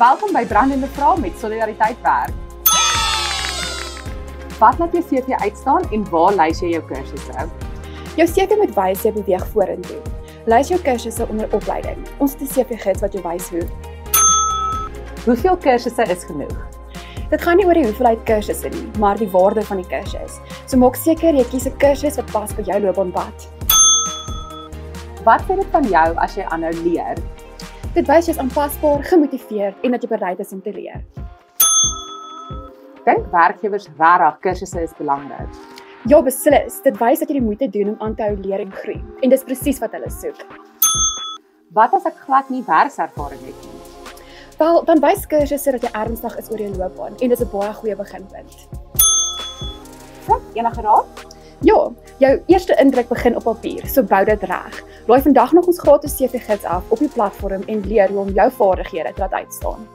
Welkom by Brandende Vrae met Solidariteit Werk. Wat laat jou CV uitstaan en waar lys jy jou kursusse? Jou CV moet wys jy beweeg vorentoe. Lys jou kursusse onder opleiding. Ons het 'n CV-gids wat jou wys hoe. Hoeveel kursusse is genoeg? Dit gaan nie oor die hoeveelheid kursusse nie, maar die waarde van die kursus. So maak seker jy kies 'n kursus wat pas by jou loopbaanpad. Wat sê dit van jou as jy aanhou leer? Dit wys jy is aanpasbaar, gemotiveerd en dat jy bereid is om te leer. Dink werkgewers regtig kursusse is belangrik? Ja, beslis. Dit wys dat jy die moeite doen om aan te hou leer en groei. En dis presies wat hulle soek. Wat as ek glad nie werkservaring het nie? Wel, dan wys kursusse dat jy ernstig is oor jou loopbaan en dis 'n baie goeie beginpunt. Enige raad? Ja, jou eerste indruk begin op papier, so bou dit reg. Laai vandag nog ons gratis CV-gids af op die platform en leer hoe om jou vaardighede te laat uitstaan.